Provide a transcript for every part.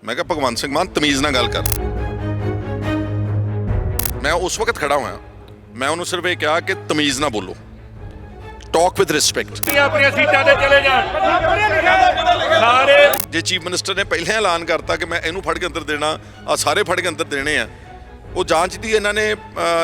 मैं कहा भगवंत सिंह मान तमीज़ ਨਾਲ ਗੱਲ ਕਰ। मैं उस वक्त खड़ा हुआ, मैं उन्होंने सिर्फ ये कहा कि तमीज़ ना बोलो, टॉक विद रिस्पेक्ट। ਆਪਣੀਆਂ ਸੀਟਾਂ ਤੇ ਚਲੇ ਜਾਣ ਸਾਰੇ। ਜੇ ਚੀਫ ਮਿਨਿਸਟਰ ਨੇ ਪਹਿਲਾਂ ਐਲਾਨ ਕਰਤਾ ਕਿ ਮੈਂ ਇਹਨੂੰ ਫੜ ਕੇ ਅੰਦਰ ਦੇਣਾ, ਆ ਸਾਰੇ ਫੜ ਕੇ ਅੰਦਰ ਦੇਣੇ ਆ, ਉਹ ਜਾਂਚ ਦੀ ਇਹਨਾਂ ਨੇ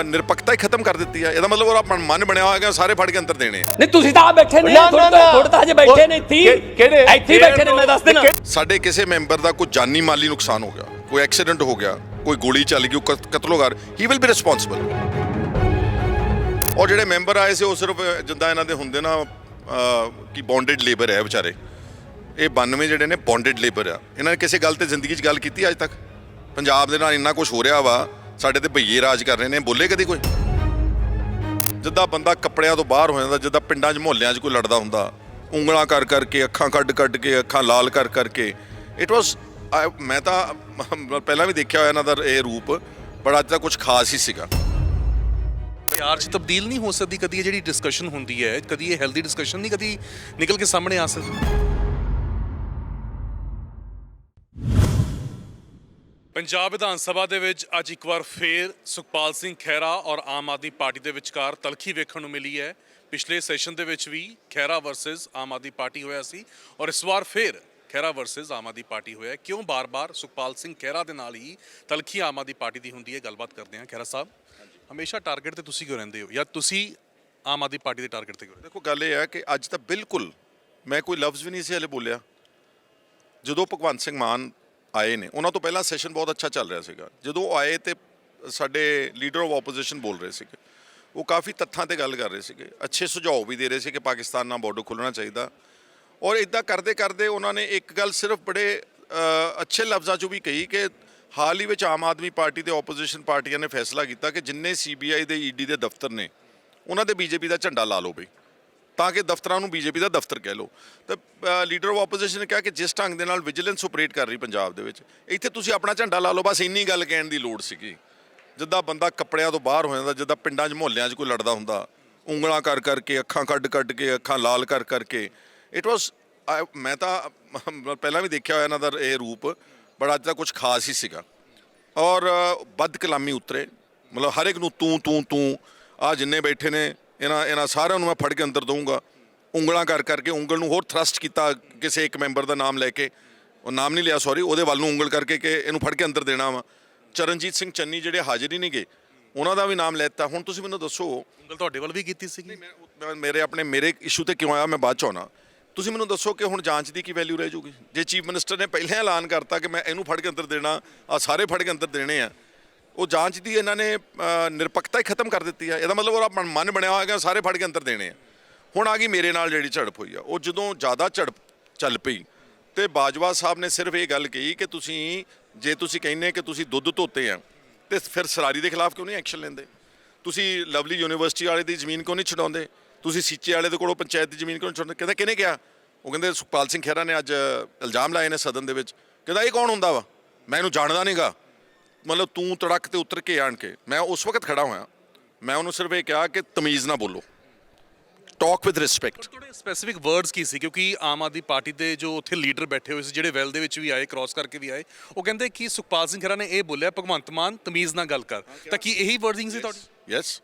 ਨਿਰਪੱਖਤਾ ਹੀ ਖਤਮ ਕਰ ਦਿੱਤੀ ਆ। ਇਹਦਾ ਮਤਲਬ ਉਹਦਾ ਮਨ ਬਣਿਆ ਹੋਇਆ ਕਿ ਸਾਰੇ ਫੜ ਕੇ ਅੰਦਰ ਦੇਣੇ ਆ। ਨਹੀਂ ਤੁਸੀਂ ਤਾਂ ਆ ਬੈਠੇ ਨੇ, ਥੋੜਾ ਤਾਂ ਹਜੇ ਬੈਠੇ ਨੇ, ਇੱਥੇ ਬੈਠੇ ਨੇ, ਮੈਂ ਦੱਸ ਦੇਣਾ। ਸਾਡੇ ਕਿਸੇ ਮੈਂਬਰ ਦਾ ਕੋਈ ਜਾਨੀ ਮਾਲੀ ਨੁਕਸਾਨ ਹੋ ਗਿਆ, ਕੋਈ ਐਕਸੀਡੈਂਟ ਹੋ ਗਿਆ, ਕੋਈ ਗੋਲੀ ਚੱਲ ਗਈ, ਕੋਈ ਕਤਲੋਗਾਰ, ਹੀ ਵਿਲ ਬੀ ਰਿਸਪੌਂਸਿਬਲ। ਔਰ ਜਿਹੜੇ ਮੈਂਬਰ ਆਏ ਸੀ ਉਹ ਸਿਰਫ ਜਿੱਦਾਂ ਇਹਨਾਂ ਦੇ ਹੁੰਦੇ ਨਾ ਕਿ ਬੌਂਡਡ ਲੇਬਰ ਹੈ ਵਿਚਾਰੇ, ਇਹ 92 ਜਿਹੜੇ ਨੇ ਬੌਂਡਡ ਲੇਬਰ ਆ। ਇਹਨਾਂ ਨੇ ਕਿਸੇ ਗੱਲ ਤੇ ਜ਼ਿੰਦਗੀ 'ਚ ਗੱਲ ਕੀਤੀ ਅੱਜ ਤੱਕ? ਪੰਜਾਬ ਦੇ ਨਾਲ ਇੰਨਾ ਕੁਝ ਹੋ ਰਿਹਾ ਵਾ, ਸਾਡੇ ਤੇ ਭਈਏ ਰਾਜ ਕਰ ਰਹੇ ਨੇ, ਬੋਲੇ ਕਦੀ ਕੋਈ? ਜਿੱਦਾਂ ਬੰਦਾ ਕੱਪੜਿਆਂ ਤੋਂ ਬਾਹਰ ਹੋ ਜਾਂਦਾ, ਜਿੱਦਾਂ ਪਿੰਡਾਂ 'ਚ ਮੁਹੱਲਿਆਂ 'ਚ ਕੋਈ ਲੜਦਾ ਹੁੰਦਾ, ਉਂਗਲਾਂ ਕਰ ਕਰਕੇ, ਅੱਖਾਂ ਕੱਢ ਕੇ, ਅੱਖਾਂ ਲਾਲ ਕਰ ਕਰਕੇ, ਇਟ ਵਾਸ, ਮੈਂ ਤਾਂ ਪਹਿਲਾਂ ਵੀ ਦੇਖਿਆ ਹੋਇਆ ਇਹਨਾਂ ਦਾ ਇਹ ਰੂਪ, ਬੜਾ ਅੱਜ ਤਾਂ ਕੁਝ ਖਾਸ ਹੀ ਸੀਗਾ। ਪਿਆਰ 'ਚ ਤਬਦੀਲ ਨਹੀਂ ਹੋ ਸਕਦੀ ਕਦੀ? ਇਹ ਜਿਹੜੀ ਡਿਸਕਸ਼ਨ ਹੁੰਦੀ ਹੈ, ਕਦੀ ਇਹ ਹੈਲਦੀ ਡਿਸਕਸ਼ਨ ਨਹੀਂ ਕਦੀ ਨਿਕਲ ਕੇ ਸਾਹਮਣੇ ਆ ਸਕਦੀ? ਪੰਜਾਬ ਵਿਧਾਨ ਸਭਾ ਦੇ ਵਿੱਚ ਅੱਜ ਇੱਕ ਵਾਰ ਫੇਰ ਸੁਖਪਾਲ ਸਿੰਘ ਖਹਿਰਾ ਔਰ ਆਮ ਆਦਮੀ ਪਾਰਟੀ ਦੇ ਵਿਚਕਾਰ ਤਲਖੀ ਵੇਖਣ ਨੂੰ ਮਿਲੀ ਹੈ। ਪਿਛਲੇ ਸੈਸ਼ਨ ਦੇ ਵਿੱਚ ਵੀ ਖਹਿਰਾ ਵਰਸਸ ਆਮ ਆਦਮੀ ਪਾਰਟੀ ਹੋਇਆ ਸੀ ਔਰ ਇਸ ਵਾਰ ਫੇਰ ਖਹਿਰਾ ਵਰਸਸ ਆਮ ਆਦਮੀ ਪਾਰਟੀ ਹੋਇਆ। ਕਿਉਂ ਬਾਰ-ਬਾਰ ਸੁਖਪਾਲ ਸਿੰਘ ਖਹਿਰਾ ਦੇ ਨਾਲ ਹੀ ਤਲਖੀ ਆਮ ਆਦਮੀ ਪਾਰਟੀ ਦੀ ਹੁੰਦੀ ਹੈ? ਗੱਲਬਾਤ ਕਰਦੇ ਹਾਂ। ਖਹਿਰਾ ਸਾਹਿਬ, ਹਮੇਸ਼ਾ ਟਾਰਗੇਟ ਤੇ ਤੁਸੀਂ ਕਿਉਂ ਰਹਿੰਦੇ ਹੋ, ਜਾਂ ਤੁਸੀਂ ਆਮ ਆਦਮੀ ਪਾਰਟੀ ਦੇ ਟਾਰਗੇਟ ਤੇ ਕਿਉਂ ਰਹਿੰਦੇ? ਦੇਖੋ ਗੱਲ ਇਹ ਹੈ ਕਿ ਅੱਜ ਤਾਂ ਬਿਲਕੁਲ ਮੈਂ ਕੋਈ ਲਫ਼ਜ਼ ਵੀ ਨਹੀਂ ਸੀ ਹਲੇ ਬੋਲਿਆ। ਜਦੋਂ ਭਗਵੰਤ ਸਿੰਘ ਮਾਨ ਆਏ ਨੇ, ਉਹਨਾਂ ਤੋਂ ਪਹਿਲਾਂ ਸੈਸ਼ਨ ਬਹੁਤ ਅੱਛਾ ਚੱਲ ਰਿਹਾ ਸੀਗਾ। ਜਦੋਂ ਉਹ ਆਏ ਤੇ ਸਾਡੇ ਲੀਡਰ ਆਫ ਆਪੋਜੀਸ਼ਨ ਬੋਲ ਰਹੇ ਸੀਗੇ, ਉਹ ਕਾਫੀ ਤੱਥਾਂ ਤੇ ਗੱਲ ਕਰ ਰਹੇ ਸੀਗੇ, ਅੱਛੇ ਸੁਝਾਅ ਵੀ ਦੇ ਰਹੇ ਸੀ ਕਿ ਪਾਕਿਸਤਾਨ ਨਾਲ ਬਾਰਡਰ ਖੁੱਲ੍ਹਣਾ ਚਾਹੀਦਾ। ਔਰ ਇੱਦਾਂ ਕਰਦੇ ਕਰਦੇ ਉਹਨਾਂ ਨੇ ਇੱਕ ਗੱਲ ਸਿਰਫ ਬੜੇ ਅੱਛੇ ਲਫ਼ਜ਼ਾਂ 'ਚੋਂ ਵੀ ਕਹੀ ਕਿ ਹਾਲ ਹੀ ਵਿੱਚ ਆਮ ਆਦਮੀ ਪਾਰਟੀ ਤੇ ਆਪੋਜੀਸ਼ਨ ਪਾਰਟੀਆਂ ਨੇ ਫੈਸਲਾ ਕੀਤਾ ਕਿ ਜਿੰਨੇ CBI ਦੇ ED ਦੇ ਦਫ਼ਤਰ ਨੇ ਉਹਨਾਂ ਤੇ BJP ਦਾ ਝੰਡਾ ਲਾ ਲਓ ਬਈ, ਤਾਂ ਕਿ ਦਫ਼ਤਰਾਂ ਨੂੰ BJP ਦਾ ਦਫ਼ਤਰ ਕਹਿ ਲਓ। ਤਾਂ ਲੀਡਰ ਆਫ ਆਪੋਜੀਸ਼ਨ ਨੇ ਕਿਹਾ ਕਿ ਜਿਸ ਢੰਗ ਦੇ ਨਾਲ ਵਿਜੀਲੈਂਸ ਆਪਰੇਟ ਕਰ ਰਹੀ ਪੰਜਾਬ ਦੇ ਵਿੱਚ, ਇੱਥੇ ਤੁਸੀਂ ਆਪਣਾ ਝੰਡਾ ਲਾ ਲਓ, ਬਸ ਇੰਨੀ ਗੱਲ ਕਹਿਣ ਦੀ ਲੋੜ ਸੀਗੀ। ਜਿੱਦਾਂ ਬੰਦਾ ਕੱਪੜਿਆਂ ਤੋਂ ਬਾਹਰ ਹੋ ਜਾਂਦਾ, ਜਿੱਦਾਂ ਪਿੰਡਾਂ 'ਚ ਮੁਹੱਲਿਆਂ 'ਚ ਕੋਈ ਲੜਦਾ ਹੁੰਦਾ, ਉਂਗਲਾਂ ਕਰ ਕਰਕੇ, ਅੱਖਾਂ ਕੱਢ ਕੇ, ਅੱਖਾਂ ਲਾਲ ਕਰ ਕਰਕੇ, ਇਟ ਵਾਸ, ਮੈਂ ਤਾਂ ਪਹਿਲਾਂ ਵੀ ਦੇਖਿਆ ਹੋਇਆ ਇਹਨਾਂ ਦਾ ਇਹ ਰੂਪ, ਬੜਾ ਅੱਜ ਤਾਂ ਕੁਝ ਖਾਸ ਹੀ ਸੀਗਾ। ਔਰ ਬਦ ਕਲਾਮੀ ਉਤਰੇ, ਮਤਲਬ ਹਰ ਇੱਕ ਨੂੰ ਤੂੰ ਆ ਜਿੰਨੇ ਬੈਠੇ ਨੇ ਇਹਨਾਂ ਸਾਰਿਆਂ ਨੂੰ ਮੈਂ ਫੜ ਕੇ ਅੰਦਰ ਦਊਂਗਾ। ਉਂਗਲਾਂ ਕਰ ਕਰਕੇ, ਉਂਗਲ ਨੂੰ ਹੋਰ ਥਰਸਟ ਕੀਤਾ ਕਿਸੇ ਇੱਕ ਮੈਂਬਰ ਦਾ ਨਾਮ ਲੈ ਕੇ, ਉਹ ਨਾਮ ਨਹੀਂ ਲਿਆ ਸੌਰੀ, ਉਹਦੇ ਵੱਲ ਨੂੰ ਉਂਗਲ ਕਰਕੇ ਕਿ ਇਹਨੂੰ ਫੜ ਕੇ ਅੰਦਰ ਦੇਣਾ ਵਾ। ਚਰਨਜੀਤ ਸਿੰਘ ਚੰਨੀ ਜਿਹੜੇ ਹਾਜ਼ਰ ਹੀ ਨਹੀਂ ਗਏ, ਉਹਨਾਂ ਦਾ ਵੀ ਨਾਮ ਲੈਤਾ। ਹੁਣ ਤੁਸੀਂ ਮੈਨੂੰ ਦੱਸੋ, ਉਂਗਲ ਤੁਹਾਡੇ ਵੱਲ ਵੀ ਕੀਤੀ ਸੀਗੀ? ਮੇਰੇ ਇਸ਼ੂ ਤੇ ਕਿਉਂ ਆਇਆ, ਮੈਂ ਬਾਅਦ 'ਚ ਆਉਣਾ। ਤੁਸੀਂ ਮੈਨੂੰ ਦੱਸੋ ਕਿ ਹੁਣ ਜਾਂਚ ਦੀ ਕੀ ਵੈਲਿਊ ਰਹਿ ਜੂਗੀ? ਜੇ ਚੀਫ ਮਿਨਿਸਟਰ ਨੇ ਪਹਿਲਾਂ ਐਲਾਨ ਕਰਤਾ ਕਿ ਮੈਂ ਇਹਨੂੰ ਫੜ ਕੇ ਅੰਦਰ ਦੇਣਾ, ਆ ਸਾਰੇ ਫੜ ਕੇ ਅੰਦਰ ਦੇਣੇ ਆ, ਉਹ ਜਾਂਚ ਦੀ ਇਹਨਾਂ ਨੇ ਨਿਰਪੱਖਤਾ ਹੀ ਖਤਮ ਕਰ ਦਿੱਤੀ ਆ। ਇਹਦਾ ਮਤਲਬ ਉਹਦਾ ਮਨ ਬਣਿਆ ਹੋਇਆ ਕਿ ਸਾਰੇ ਫੜ ਕੇ ਅੰਦਰ ਦੇਣੇ ਆ। ਹੁਣ ਆ ਗਈ ਮੇਰੇ ਨਾਲ ਜਿਹੜੀ ਝੜਪ ਹੋਈ ਆ, ਉਹ ਜਦੋਂ ਜ਼ਿਆਦਾ ਝੜਪ ਚੱਲ ਪਈ ਤੇ ਬਾਜਵਾ ਸਾਹਿਬ ਨੇ ਸਿਰਫ ਇਹ ਗੱਲ ਕਹੀ ਕਿ ਜੇ ਤੁਸੀਂ ਕਹਿੰਦੇ ਕਿ ਤੁਸੀਂ ਦੁੱਧ ਧੋਤੇ ਆ ਤੇ ਫਿਰ ਸਰਾਰੀ ਦੇ ਖਿਲਾਫ ਕਿਉਂ ਨਹੀਂ ਐਕਸ਼ਨ ਲੈਂਦੇ? ਤੁਸੀਂ ਲਵਲੀ ਯੂਨੀਵਰਸਿਟੀ ਵਾਲੇ ਦੀ ਜ਼ਮੀਨ ਕਿਉਂ ਨਹੀਂ ਛਡਾਉਂਦੇ? ਤੁਸੀਂ ਸੀਚੇ ਵਾਲੇ ਦੇ ਕੋਲੋਂ ਪੰਚਾਇਤ ਦੀ ਜ਼ਮੀਨ ਕਿਉਂ ਨਹੀਂ ਛਡਾਉਂਦੇ? ਕਹਿੰਦਾ ਕਿਹਨੇ ਕਿਹਾ? ਉਹ ਕਹਿੰਦੇ ਸੁਖਪਾਲ ਸਿੰਘ ਖਹਿਰਾ ਨੇ ਅੱਜ ਇਲਜ਼ਾਮ ਲਾਏ ਨੇ ਸਦਨ ਦੇ ਵਿੱਚ। ਕਹਿੰਦਾ ਇਹ ਕੌਣ ਹੁੰਦਾ ਵਾ, ਮੈਂ ਇਹਨੂੰ ਜਾਣਦਾ ਨਹੀਂਗਾ। ਮਤਲਬ ਤੂੰ ਤੜਕ ਤੇ ਉਤਰ ਕੇ ਆਣ ਕੇ, ਮੈਂ ਉਸ ਵਕਤ ਖੜਾ ਹੋਇਆ, ਮੈਂ ਉਹਨੂੰ ਸਿਰਫ ਇਹ ਕਿਹਾ ਕਿ ਤਮੀਜ਼ ਨਾ ਬੋਲੋ, ਟਾਕ ਵਿਦ ਰਿਸਪੈਕਟ। ਥੋੜੇ ਸਪੈਸੀਫਿਕ ਵਰਡਸ ਕੀ ਸੀ? ਕਿਉਂਕਿ ਆਮ ਆਦਮੀ ਪਾਰਟੀ ਦੇ ਜੋ ਉੱਥੇ ਲੀਡਰ ਬੈਠੇ ਹੋਏ ਸੀ, ਜਿਹੜੇ ਵੈਲ ਦੇ ਵਿੱਚ ਵੀ ਆਏ, ਕ੍ਰਾਸ ਕਰਕੇ ਵੀ ਆਏ, ਉਹ ਕਹਿੰਦੇ ਕਿ ਸੁਖਪਾਲ ਸਿੰਘ ਖਹਿਰਾ ਨੇ ਇਹ ਬੋਲਿਆ ਭਗਵੰਤ ਮਾਨ ਤਮੀਜ਼ ਨਾਲ ਗੱਲ ਕਰ, ਤਾਂ ਕੀ ਇਹੀ ਵਰਡਿੰਗ ਸੀ ਤੁਹਾਡੀ? ਯੈਸ,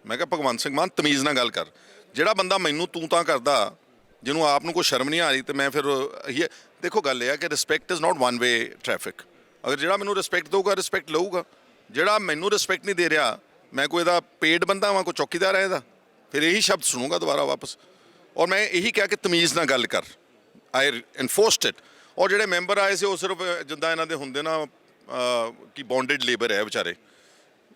ਮੈਂ ਕਿਹਾ ਭਗਵੰਤ ਸਿੰਘ ਮਾਨ ਤਮੀਜ਼ ਨਾਲ ਗੱਲ ਕਰ। ਜਿਹੜਾ ਬੰਦਾ ਮੈਨੂੰ ਤੂੰ ਤਾਂ ਕਰਦਾ, ਜਿਹਨੂੰ ਆਪ ਨੂੰ ਕੋਈ ਸ਼ਰਮ ਨਹੀਂ ਆ ਰਹੀ, ਤੇ ਮੈਂ ਫਿਰ ਇਹ ਦੇਖੋ ਗੱਲ ਇਹ ਆ ਕਿ respect is not one way traffic. ਅਗਰ ਜਿਹੜਾ ਮੈਨੂੰ ਰਿਸਪੈਕਟ ਦਊਗਾ, ਰਿਸਪੈਕਟ ਲਊਗਾ। ਜਿਹੜਾ ਮੈਨੂੰ ਰਿਸਪੈਕਟ ਨਹੀਂ ਦੇ ਰਿਹਾ, ਮੈਂ ਕੋਈ ਇਹਦਾ ਪੇਡ ਬੰਦਾ ਵਾਂ, ਕੋਈ ਚੌਕੀਦਾਰ ਹੈ ਇਹਦਾ, ਫਿਰ ਇਹੀ ਸ਼ਬਦ ਸੁਣੂਗਾ ਦੁਬਾਰਾ ਵਾਪਸ। ਔਰ ਮੈਂ ਇਹੀ ਕਿਹਾ ਕਿ ਤਮੀਜ਼ ਨਾਲ ਗੱਲ ਕਰ, ਆਈ ਇਨਫੋਰਸਡ ਇਟ। ਔਰ ਜਿਹੜੇ ਮੈਂਬਰ ਆਏ ਸੀ ਉਹ ਸਿਰਫ ਜਿੱਦਾਂ ਇਹਨਾਂ ਦੇ ਹੁੰਦੇ ਨਾ ਕਿ ਬੌਂਡਡ ਲੇਬਰ ਹੈ ਵਿਚਾਰੇ,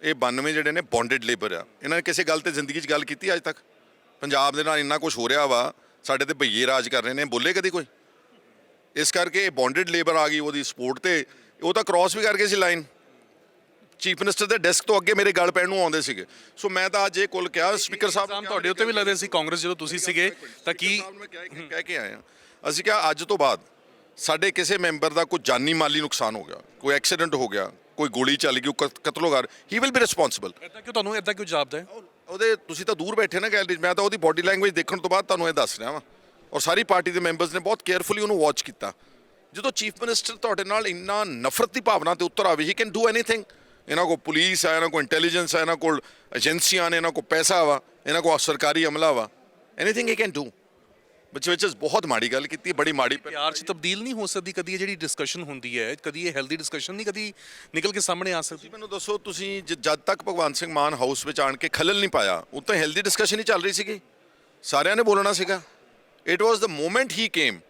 ਇਹ 92 ਜਿਹੜੇ ਨੇ ਬੌਂਡਡ ਲੇਬਰ ਆ। ਇਹਨਾਂ ਨੇ ਕਿਸੇ ਗੱਲ ਤੇ ਜ਼ਿੰਦਗੀ 'ਚ ਗੱਲ ਕੀਤੀ ਅੱਜ ਤੱਕ? ਪੰਜਾਬ ਦੇ ਨਾਲ ਇੰਨਾ ਕੁਝ ਹੋ ਰਿਹਾ ਵਾ, ਸਾਡੇ ਤੇ ਭਈਏ ਰਾਜ ਕਰ ਰਹੇ ਨੇ, ਬੋਲੇ ਕਦੀ ਕੋਈ? ਇਸ ਕਰਕੇ ਇਹ ਬੌਂਡਡ ਲੇਬਰ ਆ ਗਈ ਉਹਦੀ ਸਪੋਰਟ ਤੇ। ਉਹ ਤਾਂ ਕ੍ਰਾਸ ਵੀ ਕਰ ਗਏ ਸੀ ਲਾਈਨ, ਚੀਫ ਮਿਨਿਸਟਰ ਦੇ ਡੈਸਕ ਤੋਂ ਅੱਗੇ ਮੇਰੇ ਗੱਲ ਪੈਣ ਨੂੰ ਆਉਂਦੇ ਸੀਗੇ। ਸੋ ਮੈਂ ਤਾਂ ਅੱਜ ਇਹ ਕੁੱਲ ਕਿਹਾ ਸਪੀਕਰ ਸਾਹਿਬ ਤੁਹਾਡੇ ਉੱਤੇ ਵੀ ਲੱਗਦੇ ਸੀ ਕਾਂਗਰਸ ਜਦੋਂ ਤੁਸੀਂ ਸੀਗੇ, ਤਾਂ ਕੀ ਕਹਿ ਕੇ ਆਏ ਆ? ਅਸੀਂ ਕਿਹਾ ਅੱਜ ਤੋਂ ਬਾਅਦ ਸਾਡੇ ਕਿਸੇ ਮੈਂਬਰ ਦਾ ਕੋਈ ਜਾਨੀ ਮਾਲੀ ਨੁਕਸਾਨ ਹੋ ਗਿਆ, ਕੋਈ ਐਕਸੀਡੈਂਟ ਹੋ ਗਿਆ, ਕੋਈ ਗੋਲੀ ਚੱਲ ਗਈ, ਕਤਲੋਗਾਰ, ਹੀ ਵਿਲ ਬੀ ਰਿਸਪੌਂਸਿਬਲ। ਇੱਦਾਂ ਕਿਉਂ ਜਾਪਦਾ ਹੈ? ਉਹਦੇ ਤੁਸੀਂ ਤਾਂ ਦੂਰ ਬੈਠੇ ਨਾ ਗੈਲਰੀ 'ਚ, ਮੈਂ ਤਾਂ ਉਹਦੀ ਬਾਡੀ ਲੈਂਗੁਏਜ ਦੇਖਣ ਤੋਂ ਬਾਅਦ ਤੁਹਾਨੂੰ ਇਹ ਦੱਸ ਰਿਹਾ ਵਾਂ। ਔਰ ਸਾਰੀ ਪਾਰਟੀ ਦੇ ਮੈਂਬਰਸ ਨੇ ਬਹੁਤ ਕੇਅਰਫੁਲੀ ਉਹਨੂੰ ਵਾਚ ਕੀਤਾ ਜਦੋਂ ਚੀਫ ਮਿਨਿਸਟਰ ਤੁਹਾਡੇ ਨਾਲ ਇੰਨਾ ਨਫ਼ਰਤ ਦੀ ਭਾਵਨਾ ਤੇ ਉੱਤਰ ਆਵੇ, ਹੀ ਕੈਨ ਡੂ ਐਨੀਥਿੰਗ। ਇਹਨਾਂ ਕੋਲ ਪੁਲਿਸ ਆ, ਇਹਨਾਂ ਕੋਲ ਇੰਟੈਲੀਜੈਂਸ ਆ, ਇਹਨਾਂ ਕੋਲ ਏਜੰਸੀਆਂ ਨੇ, ਇਹਨਾਂ ਕੋਲ ਪੈਸਾ ਵਾ, ਇਹਨਾਂ ਕੋਲ ਸਰਕਾਰੀ ਅਮਲਾ ਵਾ, ਐਨੀਥਿੰਗ ਹੀ ਕੈਨ ਡੂ। ਵਿੱਚ ਬਹੁਤ ਮਾੜੀ ਗੱਲ ਕੀਤੀ, ਬੜੀ ਮਾੜੀ। ਪਿਆਰ 'ਚ ਤਬਦੀਲ ਨਹੀਂ ਹੋ ਸਕਦੀ ਕਦੀ? ਇਹ ਜਿਹੜੀ ਡਿਸਕਸ਼ਨ ਹੁੰਦੀ ਹੈ, ਕਦੀ ਇਹ ਹੈਲਦੀ ਡਿਸਕਸ਼ਨ ਨਹੀਂ ਕਦੀ ਨਿਕਲ ਕੇ ਸਾਹਮਣੇ ਆ ਸਕਦੀ? ਮੈਨੂੰ ਦੱਸੋ, ਤੁਸੀਂ ਜਦ ਤੱਕ ਭਗਵੰਤ ਸਿੰਘ ਮਾਨ ਹਾਊਸ ਵਿੱਚ ਆਣ ਕੇ ਖਲਲ ਨਹੀਂ ਪਾਇਆ, ਉਹ ਤਾਂ ਹੈਲਦੀ ਡਿਸਕਸ਼ਨ ਹੀ ਚੱਲ ਰਹੀ ਸੀਗੀ, ਸਾਰਿਆਂ ਨੇ ਬੋਲਣਾ ਸੀਗਾ। It was the moment he came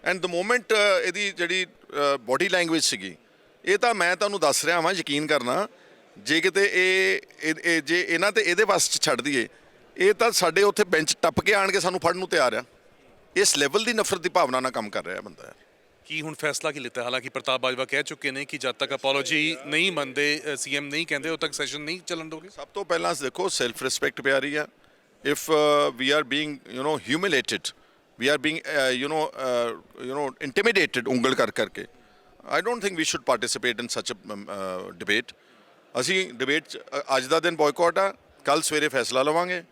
and the moment ਇਹਦੀ ਜਿਹੜੀ ਬੋਡੀ ਲੈਂਗੁਏਜ ਸੀਗੀ, ਇਹ ਤਾਂ ਮੈਂ ਤੁਹਾਨੂੰ ਦੱਸ ਰਿਹਾ ਵਾਂ, ਯਕੀਨ ਕਰਨਾ, ਜੇ ਕਿਤੇ ਇਹ ਜੇ ਇਹਨਾਂ ਤੇ ਇਹਦੇ ਵੱਸ 'ਚ ਛੱਡ ਦਈਏ, ਇਹ ਤਾਂ ਸਾਡੇ ਉੱਥੇ ਬੈਂਚ ਟੱਪ ਕੇ ਆਣ ਕੇ ਸਾਨੂੰ ਫੜਨ ਨੂੰ ਤਿਆਰ ਆ। ਇਸ ਲੈਵਲ ਦੀ ਨਫ਼ਰਤ ਦੀ ਭਾਵਨਾ ਨਾਲ ਕੰਮ ਕਰ ਰਿਹਾ ਬੰਦਾ ਹੈ। ਕੀ ਹੁਣ ਫੈਸਲਾ ਕੀ ਲਿੱਤਾ? ਹਾਲਾਂਕਿ ਪ੍ਰਤਾਪ ਬਾਜਵਾ ਕਹਿ ਚੁੱਕੇ ਨੇ ਕਿ ਜਦ ਤੱਕ ਅਪੋਲੋਜੀ ਨਹੀਂ ਮੰਨਦੇ, ਸੀਐਮ ਨਹੀਂ ਕਹਿੰਦੇ, ਉਦੋਂ ਤੱਕ ਸੈਸ਼ਨ ਨਹੀਂ ਚੱਲਣ ਦੋਗੇ। ਸਭ ਤੋਂ ਪਹਿਲਾਂ ਦੇਖੋ, ਸੈਲਫ ਰਿਸਪੈਕਟ ਪਿਆਰੀ ਆ। If we are being humiliated, we are being intimidated ਉਂਗਲ ਕਰ ਕਰਕੇ, I don't think we should participate in such debate. ਅਸੀਂ ਡਿਬੇਟ 'ਚ ਅੱਜ ਦਾ ਦਿਨ ਬਾਇਕਾਟ ਆ, ਕੱਲ ਸਵੇਰੇ ਫੈਸਲਾ ਲਵਾਂਗੇ,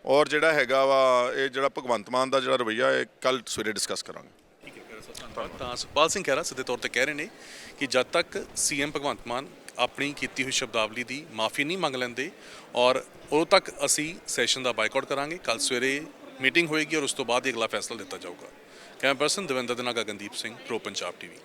ਔਰ ਜਿਹੜਾ ਹੈਗਾ ਵਾ ਇਹ ਜਿਹੜਾ ਭਗਵੰਤ ਮਾਨ ਦਾ ਜਿਹੜਾ ਰਵੱਈਆ ਹੈ, ਕੱਲ ਸਵੇਰੇ ਡਿਸਕਸ ਕਰਾਂਗੇ। ਤਾਂ ਸੁਖਪਾਲ ਸਿੰਘ ਖਹਿਰਾ ਸਿੱਧੇ ਤੌਰ ਤੇ ਕਹਿ ਰਹੇ ਨੇ ਕਿ ਜਦ ਤੱਕ ਸੀਐਮ ਭਗਵੰਤ ਮਾਨ ਆਪਣੀ ਕੀਤੀ ਹੋਈ ਸ਼ਬਦਾਵਲੀ ਦੀ ਮਾਫੀ ਨਹੀਂ ਮੰਗ ਲੈਂਦੇ, ਔਰ ਉਦੋਂ ਤੱਕ ਅਸੀਂ ਸੈਸ਼ਨ ਦਾ ਬਾਈਕਾਟ ਕਰਾਂਗੇ। ਕੱਲ ਸਵੇਰੇ ਮੀਟਿੰਗ ਹੋਏਗੀ ਔਰ ਉਸ ਤੋਂ ਬਾਅਦ ਹੀ ਅਗਲਾ ਫੈਸਲਾ ਲਿੱਤਾ ਜਾਊਗਾ। ਕੈਮਰਾ ਪਰਸਨ ਦਵਿੰਦਰ ਦੇ ਨਾਲ ਗਗਨਦੀਪ ਸਿੰਘ, ਪ੍ਰੋ ਪੰਜਾਬ ਟੀਵੀ।